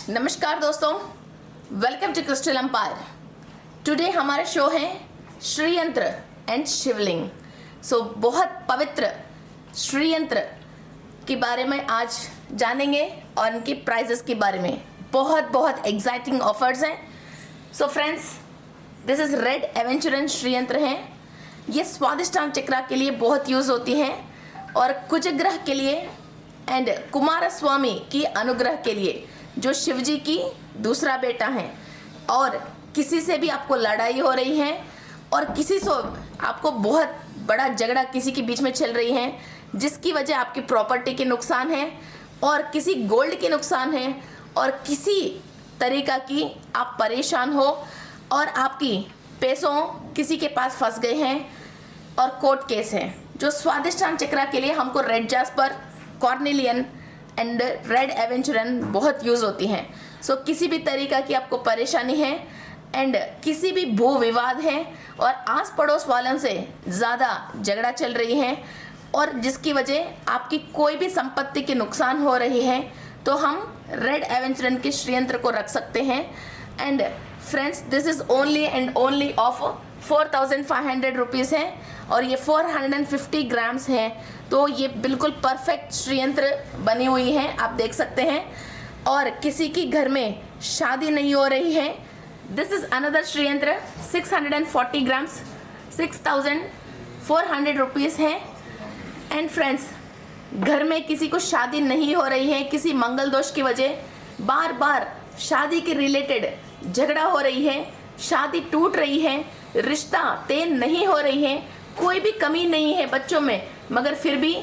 नमस्कार दोस्तों, welcome to Crystal Empire. Today हमारा शो है श्रीयंत्र एंड शिवलिंग। बहुत पवित्र श्रीयंत्र के बारे में आज जानेंगे और इनकी प्राइजेस के बारे में। बहुत एक्साइटिंग ऑफर्स हैं। Friends, this is red aventurine श्रीयंत्र हैं। ये स्वादिष्टान चक्रा के लिए बहुत यूज़ होती हैं और कुजग्रह के लिए एंड कुमार स्वामी की अनुग्रह के लिए, जो शिवजी की दूसरा बेटा है। और किसी से भी आपको लड़ाई हो रही है और किसी से आपको बहुत बड़ा झगड़ा किसी के बीच में चल रही है, जिसकी वजह आपकी प्रॉपर्टी के नुकसान है और किसी गोल्ड के नुकसान है और किसी तरीका की आप परेशान हो और आपकी पैसों किसी के पास फंस गए हैं और कोर्ट केस है, जो स्वादिष्टान चक्रा के लिए हमको red jasper, carnelian and red aventurine बहुत यूज़ होती हैं। किसी भी तरीका की आपको परेशानी है एंड किसी भी भू विवाद है और आस पड़ोस वालों से ज़्यादा झगड़ा चल रही है और जिसकी वजह आपकी कोई भी संपत्ति के नुकसान हो रही है, तो हम रेड एवेंचुरन के श्रीयंत्र को रख सकते हैं। And friends, this is only and only of 4500 rupees है और ये 450 ग्राम्स हैं। तो ये बिल्कुल परफेक्ट श्रीयंत्र बनी हुई है, आप देख सकते हैं। और किसी की घर में शादी नहीं हो रही है, this is another Shriyantra 640 grams 6400 rupees है। एंड फ्रेंड्स, घर में किसी को शादी नहीं हो रही है, किसी मंगल दोष की वजह बार बार शादी के रिलेटेड झगड़ा हो रही है, शादी टूट रही है, रिश्ता तय नहीं हो रही है, कोई भी कमी नहीं है बच्चों में, मगर फिर भी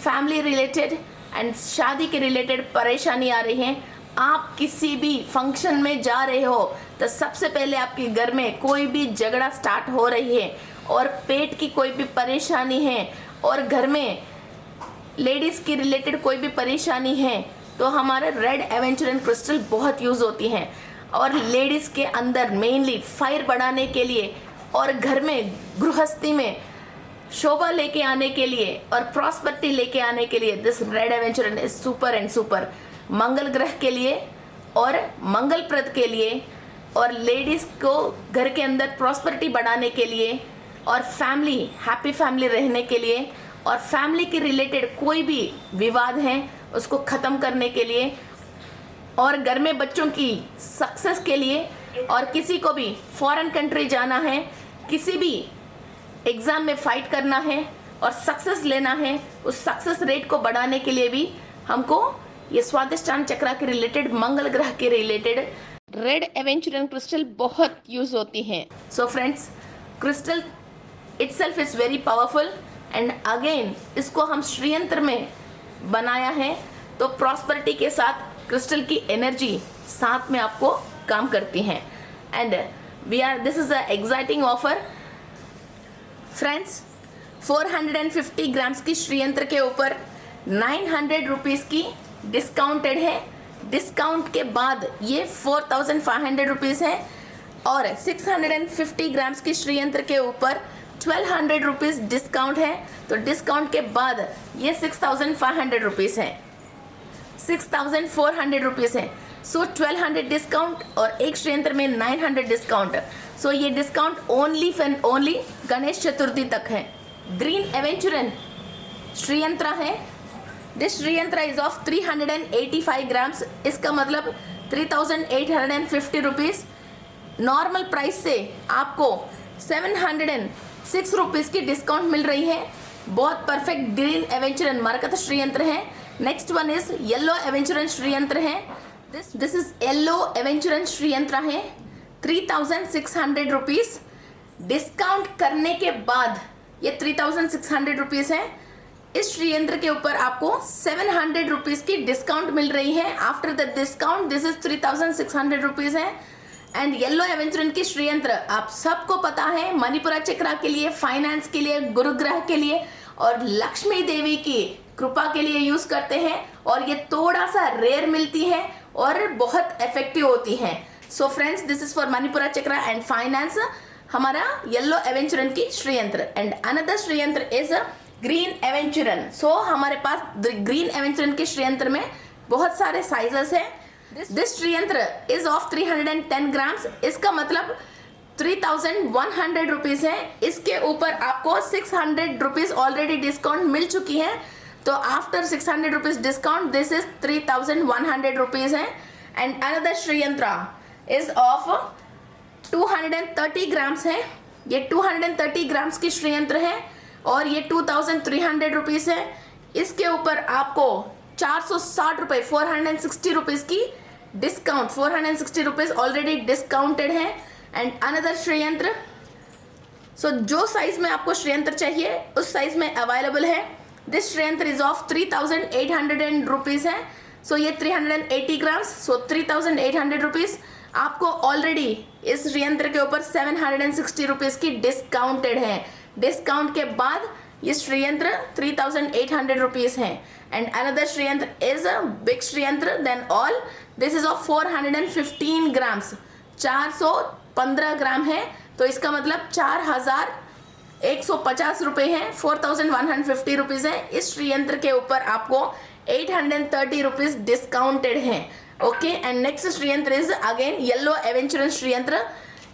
फैमिली रिलेटेड एंड शादी के रिलेटेड परेशानी आ रही है। आप किसी भी फंक्शन में जा रहे हो तो सबसे पहले आपके घर में कोई भी झगड़ा स्टार्ट हो रही है और पेट की कोई भी परेशानी है और घर में लेडीज़ की रिलेटेड कोई भी परेशानी है, तो हमारे रेड एवेंचुरन क्रिस्टल बहुत यूज़ होती हैं। और लेडीज़ के अंदर मेनली फायर बढ़ाने के लिए और घर में गृहस्थी में शोभा लेके आने के लिए और प्रॉस्पेरिटी लेके आने के लिए this red aventurine is super and super. Mangal ग्रह के लिए और मंगलप्रद के लिए और लेडीज़ को घर के अंदर प्रॉस्पेरिटी बढ़ाने के लिए और फैमिली हैप्पी फैमिली रहने के लिए और फैमिली के रिलेटेड कोई भी विवाद है उसको ख़त्म करने के लिए और घर में बच्चों की सक्सेस के लिए और किसी को भी फॉरेन कंट्री जाना है, किसी भी एग्ज़ाम में फाइट करना है और सक्सेस लेना है, उस सक्सेस रेट को बढ़ाने के लिए भी हमको ये स्वादिष्टान चक्रा के रिलेटेड, मंगल ग्रह के रिलेटेड रेड एवेंचुरन क्रिस्टल बहुत यूज़ होती हैं। Friends, crystal itself is very powerful and again इसको हम श्रीयंत्र में बनाया है, तो प्रॉस्पेरिटी के साथ क्रिस्टल की एनर्जी साथ में आपको काम करती हैं। And this is a exciting offer friends. 450 grams की श्रीयंत्र के ऊपर 900 रुपीज़ की डिस्काउंटेड है। डिस्काउंट के बाद ये 4500 रुपीज़ है और 650 ग्राम्स की श्रीयंत्र के ऊपर 1200 रुपीज़ डिस्काउंट है। तो डिस्काउंट के बाद ये 6500 रुपीज़ है, 6400 रुपीज़ है। 1200 डिस्काउंट और एक श्रीयंत्र में 900 डिस्काउंट। ये discount only and only Ganesh Chaturthi तक है। ग्रीन एवेंचुरन श्रीयंत्र है। This Shriyantra is of 385 grams, इसका मतलब 3850 रुपीज़। नॉर्मल प्राइस से आपको 706 रुपीज़ की डिस्काउंट मिल रही है। बहुत परफेक्ट ग्रीन एवेंचुरन मरकत श्रीयंत्र है। Next one is yellow aventurine Shriyantra है। This is yellow aventurine Shriyantra है, 3600 रुपीज़। डिस्काउंट करने के बाद ये 3600 रुपीज़ है। इस श्रीयंत्र के ऊपर आपको 700 रुपीज़ की डिस्काउंट मिल रही है। After the discount this is 3600 rupees है। एंड येलो एवेंचुरन की श्रीयंत्र आप सबको पता है, मणिपुरा चक्रा के लिए, फाइनेंस के लिए, गुरुग्रह के लिए और लक्ष्मी देवी की कृपा के लिए यूज़ करते हैं और ये थोड़ा सा रेयर मिलती है और बहुत इफेक्टिव होती है। Friends, this is for Manipura chakra and finance, हमारा येलो एवेंचुरन की Shriyantra. And another Shriyantra is green aventurine. हमारे पास ग्रीन एवेंचुरन के श्रीयंत्र में बहुत सारे साइजेस हैं this Shriyantra is of 310 grams, इसका मतलब 3100 रुपीज है। इसके ऊपर आपको 600 रुपीज ऑलरेडी डिस्काउंट मिल चुकी है, तो after 600 rupees discount this is 3100 rupees है। And another Shriyantra is of 230 grams है, ये 230 ग्राम्स की श्रीयंत्र है और ये 2300 रुपीज है। इसके ऊपर आपको 460 रुपये 460 रुपीज की डिस्काउंट, 460 रुपीज ऑलरेडी डिस्काउंटेड है। एंड अनदर श्रीयंत्र, सो जो साइज में आपको श्रीयंत्र चाहिए उस साइज में अवेलेबल है। This Shriyantra is of 3800 rupees है, सो ये 380 ग्राम्स, सो 3800 रुपीज आपको ऑलरेडी इस श्रीयंत्र के ऊपर 760 रुपीज की डिस्काउंटेड है। डिस्काउंट के बाद ये श्रीयंत्र 3800 रुपीज है। And another Shriyantra is a big Shriyantra than all, this is of 415 grams, 415 gram है, तो इसका मतलब 4150 रुपये है, 4150 रुपीज है। इस श्रीयंत्र के ऊपर आपको 830 रुपीज डिस्काउंटेड है। Okay, and next Shriyantra is again yellow aventurine Shriyantra.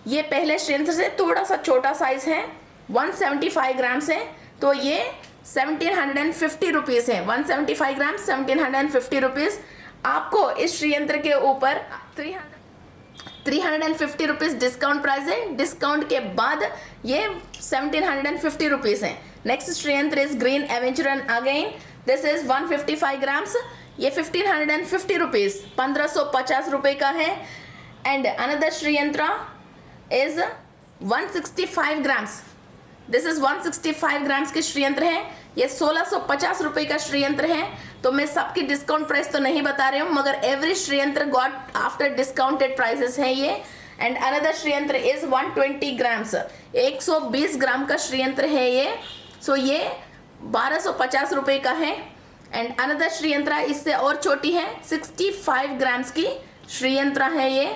ये पहले श्रीयंत्र से थोड़ा सा छोटा साइज है, 175 ग्राम्स है, तो ये 1750 रुपीज है। 175 ग्राम 1750 रुपीज। आपको इस श्रीयंत्र के ऊपर 350 रुपीज डिस्काउंट प्राइस है, डिस्काउंट के बाद ये 1750 रुपीज है। Next Shriyantra is green aventurine again, this is 155 grams, ये 1550 रुपीज, 1550 रुपए का है। And another Shriyantra is 165 grams, this is 165 grams के श्रीयंत्र है, ये 1650 रुपए का श्रीयंत्र है। तो मैं सबकी डिस्काउंट प्राइस तो नहीं बता रही हूँ, मगर every Shriyantra got after discounted prices है ये। And another Shriyantra is 120 grams, 120 gram का श्रीयंत्र है ये, सो ये 1250 रुपए का है। एंड अनदर श्रीयंत्र इससे और छोटी है, 65 ग्राम्स की श्रीयंत्र है ये,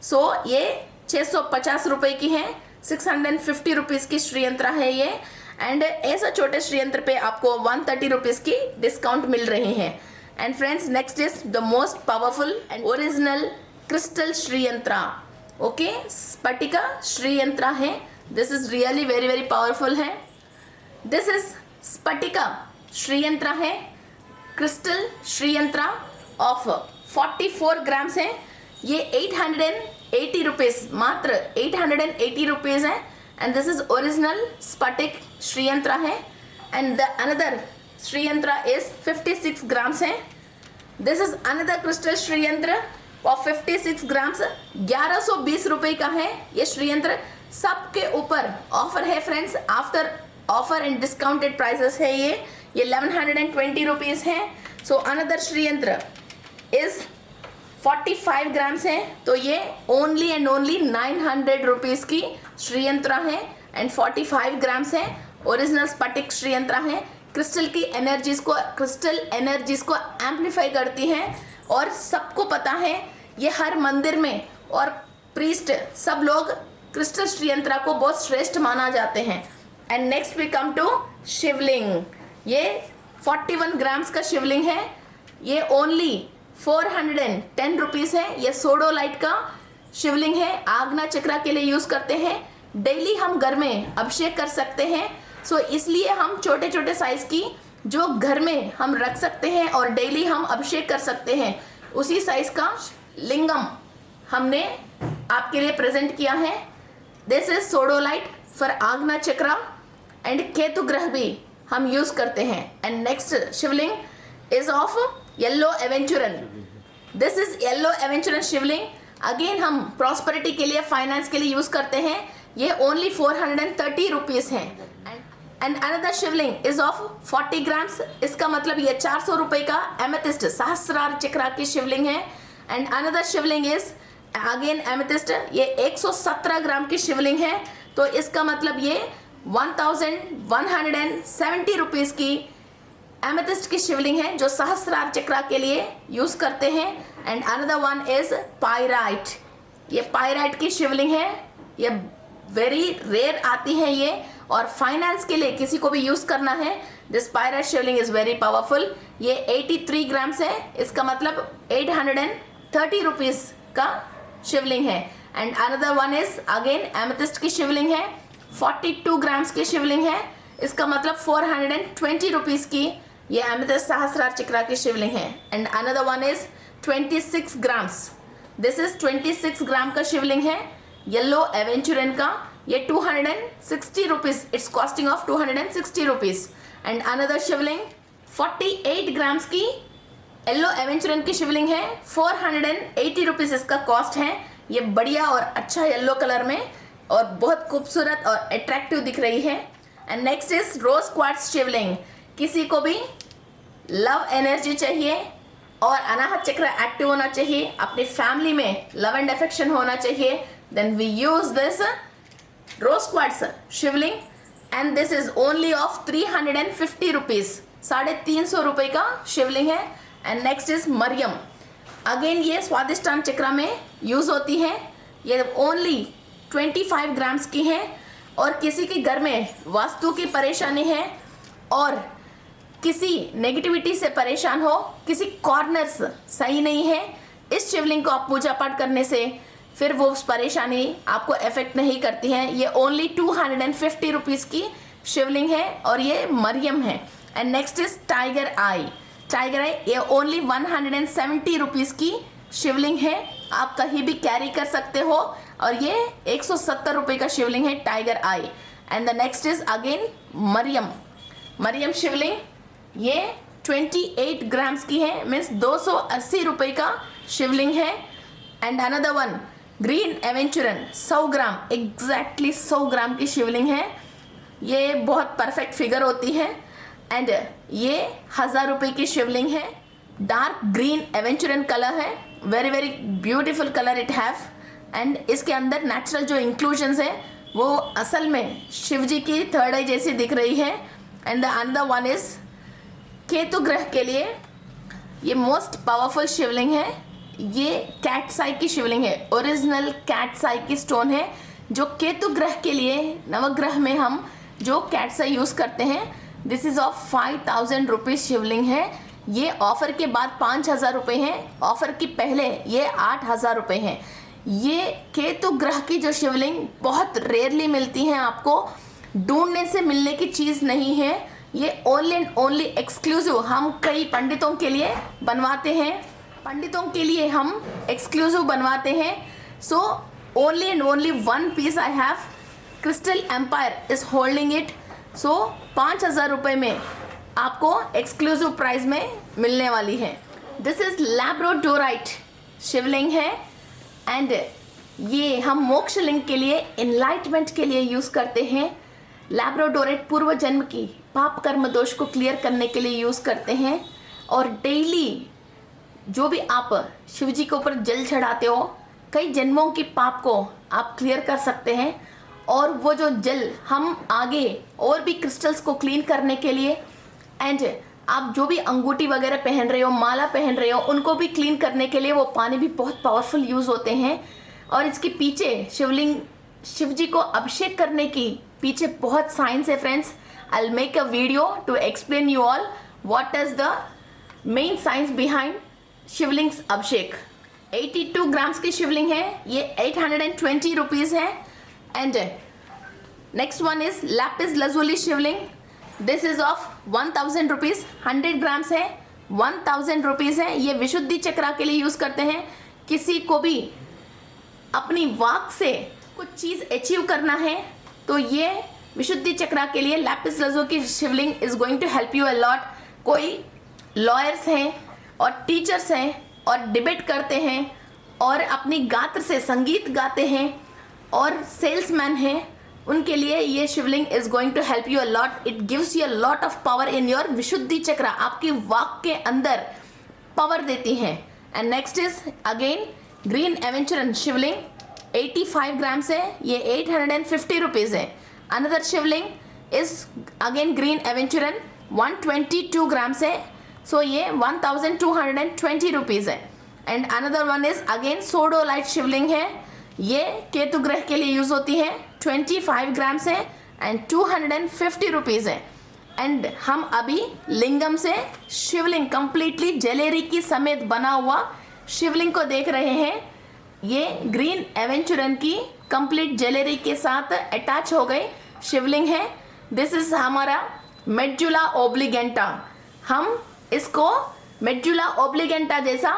सो ये 650 रुपए की है, 650 रुपीज की श्रीयंत्र है ये। एंड ऐसा छोटे श्रीयंत्र पे आपको 130 रुपीज की डिस्काउंट मिल रहे हैं। And friends, next is the most powerful and original crystal Shriyantra. Okay, स्फटिका श्रीयंत्र है, this is really very very powerful है। दिस इज स्फटिका श्रीयंत्र है, क्रिस्टल श्रीयंत्र ऑफ 44 ग्राम्स है, ये 880 रुपीज, मात्र 880 रुपीज है। एंड दिस इज ओरिजिनल स्फटिक श्रीयंत्र है। And the another Shriyantra is 56 grams है, this is another crystal Shriyantra of 56 grams, 1120 रुपए का है ये श्रीयंत्र। सबके ऊपर ऑफर है friends, after offer and discounted prices है ये 1120 रुपीज है। So another Shriyantra is 45 grams है, तो ये ओनली एंड ओनली 900 रुपीज की श्रीयंत्र है एंड 45 ग्राम्स है। ओरिजिनल स्फटिक श्रीयंत्र है, क्रिस्टल एनर्जीज को एम्पलीफाई करती है और सबको पता है ये हर मंदिर में और प्रीस्ट सब लोग क्रिस्टल श्रीयंत्र को बहुत श्रेष्ठ माना जाते हैं। And next we come to Shivling, ये 41 ग्राम्स का शिवलिंग है, ये ओनली 410 रुपीज है। ये सोडोलाइट का शिवलिंग है, आग्ना चक्र के लिए यूज करते हैं। डेली हम घर में अभिषेक कर सकते हैं, सो इसलिए हम छोटे छोटे साइज की जो घर में हम रख सकते हैं और डेली हम अभिषेक कर सकते हैं, उसी साइज का लिंगम हमने आपके लिए प्रेजेंट किया है। This is sodalite for Agna chakra and Ketu ग्रह भी हम यूज करते हैं। And next Shivling is of yellow aventurine, this is yellow aventurine Shivling, again हम प्रॉस्पेरिटी के लिए, फाइनेंस के लिए यूज करते हैं। ये ओनली 430 रुपीज है। And another Shivling is of 40 grams, इसका मतलब ये 400 रुपए का एमेथिस्ट सहस्रार चक्र की शिवलिंग है। And another Shivling is again amethyst, ये 117 ग्राम की शिवलिंग है, तो इसका मतलब ये 1170 रुपीज की एमेथिस्ट की शिवलिंग है जो सहस्रार चक्र के लिए यूज करते हैं। And another one is pyrite, ये पायराइट की शिवलिंग है, ये वेरी रेयर आती है ये, और फाइनेंस के लिए किसी को भी यूज करना है, this pyrite Shivling is very powerful. ये 83 ग्राम्स है, इसका मतलब 30 रुपीज़ का शिवलिंग है। And another one is again amethyst की शिवलिंग है, 42 ग्राम्स की शिवलिंग है। इसका मतलब 420 रुपीज़ की ये एमेथिस्ट सहस्रार चक्रा की शिवलिंग है। And another one is 26 grams, this is 26 ग्राम का शिवलिंग है, येलो एवेंचुरन का। ये 260 rupees, it's costing of 260 rupees. And another Shivling 48 grams की येलो एवेंचुरन की शिवलिंग है, 480 रुपीज़ इसका कॉस्ट है। ये बढ़िया और अच्छा येलो कलर में और बहुत खूबसूरत और अट्रैक्टिव दिख रही है। And next is rose quartz Shivling. किसी को भी लव एनर्जी चाहिए और अनाहत चक्र एक्टिव होना चाहिए, अपनी फैमिली में लव एंड अफेक्शन होना चाहिए, then we use this rose quartz Shivling. And this is only of 350 rupees, 350 रुपये का शिवलिंग है। एंड नेक्स्ट इज मरियम, अगेन ये स्वादिष्टान चक्र में यूज होती है। ये ओनली 25 ग्राम्स की है। और किसी के घर में वास्तु की परेशानी है और किसी नेगेटिविटी से परेशान हो, किसी कॉर्नर्स सही नहीं है, इस शिवलिंग को आप पूजा पाठ करने से फिर वो उस परेशानी आपको अफेक्ट नहीं करती है। ये ओनली 250 रुपीज़ की शिवलिंग है और ये मरियम है। And next is tiger eye. Tiger eye ये ओनली 170 रुपीज़ की शिवलिंग है, आप कहीं भी कैरी कर सकते हो और ये 170 रुपये का शिवलिंग है tiger eye. And the next is again मरियम। मरियम शिवलिंग ये 28 ग्राम्स की है, मीन्स 280 रुपये का शिवलिंग है। And another one green aventurine 100 gram, exactly 100 gram की शिवलिंग है। ये बहुत परफेक्ट फिगर होती है। एंड ये 1000 रुपये की शिवलिंग है, डार्क ग्रीन एवेंचुरन कलर है, very very beautiful colour it have. And इसके अंदर नेचुरल जो इंक्लूजन्स है वो असल में शिव जी की थर्ड आई जैसी दिख रही है। And the another one is Ketu ग्रह के लिए ये मोस्ट पावरफुल शिवलिंग है। ये कैट साई की शिवलिंग है, ओरिजिनल कैट साई की स्टोन है, जो केतु ग्रह के लिए नवग्रह में हम जो कैट साई यूज़ करते हैं। दिस इज़ ऑफ 5000 रुपीज़ शिवलिंग है। ये ऑफ़र के बाद 5000 रुपये हैं, ऑफ़र के पहले ये 8000 रुपये हैं। ये केतु ग्रह की जो शिवलिंग बहुत रेयरली मिलती हैं, आपको ढूंढने से मिलने की चीज़ नहीं है। ये ओनली एंड ओनली एक्सक्लूसिव हम कई पंडितों के लिए बनवाते हैं, पंडितों के लिए हम एक्सक्लूसिव बनवाते हैं। So only and only one piece I have, crystal empire is holding it. So 5000 रुपये में आपको एक्सक्लूसिव प्राइस में मिलने वाली है। दिस इज लैब्राडोराइट शिवलिंग है। एंड ये हम मोक्ष लिंग के लिए, इनलाइटमेंट के लिए यूज़ करते हैं। लैब्राडोराइट पूर्व जन्म की पाप कर्म दोष को क्लियर करने के लिए यूज़ करते हैं। और डेली जो भी आप शिव जी के ऊपर जल चढ़ाते हो, कई जन्मों की पाप को आप क्लियर कर सकते हैं। और वो जो जल हम आगे और भी क्रिस्टल्स को क्लीन करने के लिए, एंड आप जो भी अंगूठी वगैरह पहन रहे हो, माला पहन रहे हो, उनको भी क्लीन करने के लिए वो पानी भी बहुत पावरफुल यूज़ होते हैं। और इसके पीछे शिवलिंग, शिव जी को अभिषेक करने की पीछे बहुत साइंस है friends. I will make a video to explain you all what is the main science behind Shivling's अभिषेक। 82 ग्राम्स की शिवलिंग है, ये 820 रुपीज़ है। And next one is lapis lazuli Shivling. This is of 1000 rupees, 100 grams है, 1000 रुपीज़ है। ये विशुद्धि चक्रा के लिए यूज़ करते हैं। किसी को भी अपनी वाक से कुछ चीज़ अचीव करना है तो ये विशुद्धि चक्रा के लिए लैपिस लजुली की Shivling is going to help you a lot. कोई लॉयर्स हैं और टीचर्स हैं और डिबेट करते हैं और अपनी गात्र से संगीत गाते हैं और सेल्समैन हैं, उनके लिए ये Shivling is going to help you a lot. It gives you a lot of power in your Vishuddhi chakra, आपकी वाक के अंदर पावर देती हैं। And next is again green aventurine Shivling, 85 grams है, ये 850 रुपीज़ है। Another Shivling is again green aventurine, 122 grams है, सो ये 1220 रुपीज़ है। And another one is again sodalite Shivling है, ये केतु ग्रह के लिए यूज़ होती है, 25 ग्राम्स है एंड 250 रुपीज़ है। एंड हम अभी लिंगम से शिवलिंग कंप्लीटली जलेरी की समेत बना हुआ शिवलिंग को देख रहे हैं, ये ग्रीन एवेंचुरन की कंप्लीट ज्वेलरी के साथ अटैच हो गई शिवलिंग है। दिस इज हमारा मेडुला ओब्लिगेंटा। हम इसको मेडुला ओब्लिगेंटा जैसा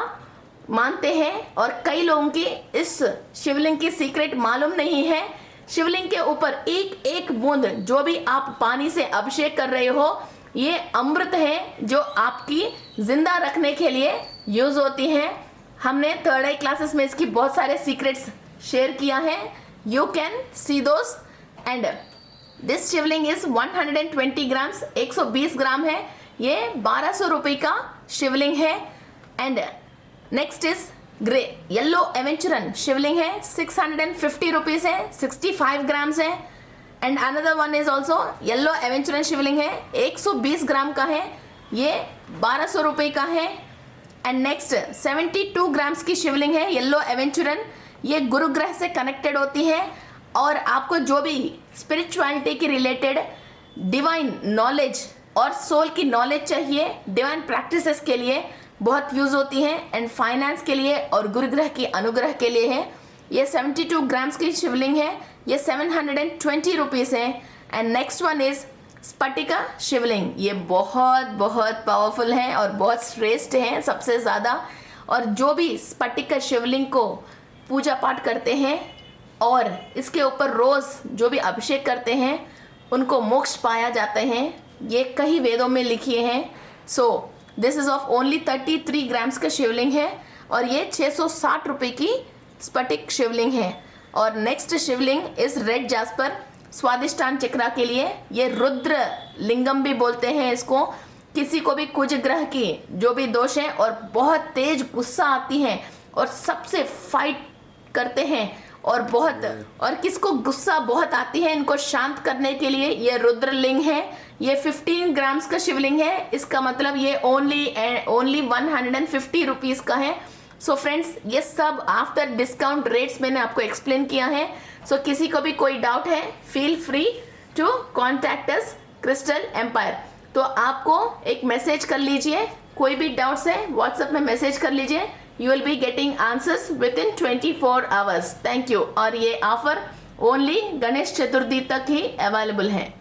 मानते हैं और कई लोगों की इस शिवलिंग की सीक्रेट मालूम नहीं है। शिवलिंग के ऊपर एक एक बूंद जो भी आप पानी से अभिषेक कर रहे हो, ये अमृत है जो आपकी जिंदा रखने के लिए यूज होती हैं। हमने थर्ड आई क्लासेस में इसकी बहुत सारे सीक्रेट्स शेयर किया है। You can see those. And this Shivling is 120 grams, 120 gram है। ये 1200 रुपये का शिवलिंग है। And next is grey yellow aventurine Shivling है, 650 रुपीज है, 65 ग्राम्स है। And another one is also yellow aventurine Shivling है, 120 ग्राम का है, ये 1200 रुपये का है। एंड नेक्स्ट 72 ग्राम्स की शिवलिंग है येलो एवेंचुरन। ये गुरु ग्रह से कनेक्टेड होती है और आपको जो भी स्पिरिचुअलिटी के रिलेटेड डिवाइन नॉलेज और सोल की नॉलेज चाहिए, डिवाइन प्रैक्टिसेस के लिए बहुत यूज होती है। एंड फाइनेंस के लिए और गुरु ग्रह की अनुग्रह के लिए है। ये 72 ग्राम्स की शिवलिंग है, ये 720 रुपीज है। एंड नेक्स्ट वन इज स्फटिका शिवलिंग। ये बहुत बहुत पावरफुल है और बहुत श्रेष्ठ है सबसे ज़्यादा। और जो भी स्फटिका शिवलिंग को पूजा पाठ करते हैं और इसके ऊपर रोज़ जो भी अभिषेक करते हैं, उनको मोक्ष पाया जाते हैं। ये कई वेदों में लिखी हैं। So this is of only 33 grams का शिवलिंग है और ये 660 रुपये की स्फटिक शिवलिंग है। और नेक्स्ट शिवलिंग इस रेड जास्पर स्वादिष्टान चक्रा के लिए। ये रुद्र लिंगम भी बोलते हैं इसको। किसी को भी कुछ ग्रह की जो भी दोष है और बहुत तेज गुस्सा आती है और सबसे फाइट करते हैं और किसको गुस्सा बहुत आती है, इनको शांत करने के लिए ये रुद्रलिंग है। ये 15 ग्राम्स का शिवलिंग है। इसका मतलब ये ओनली 150 रुपीज़ का है। सो फ्रेंड्स, ये सब आफ्टर डिस्काउंट रेट्स मैंने आपको एक्सप्लेन किया है। सो किसी को भी कोई डाउट है, feel free to contact us Crystal Empire. तो आपको एक मैसेज कर लीजिए, कोई भी डाउट्स है व्हाट्सएप में मैसेज कर लीजिए। You will be getting answers with in 24 hours. Thank you. और ये ऑफर ओनली गणेश चतुर्थी तक ही अवेलेबल है।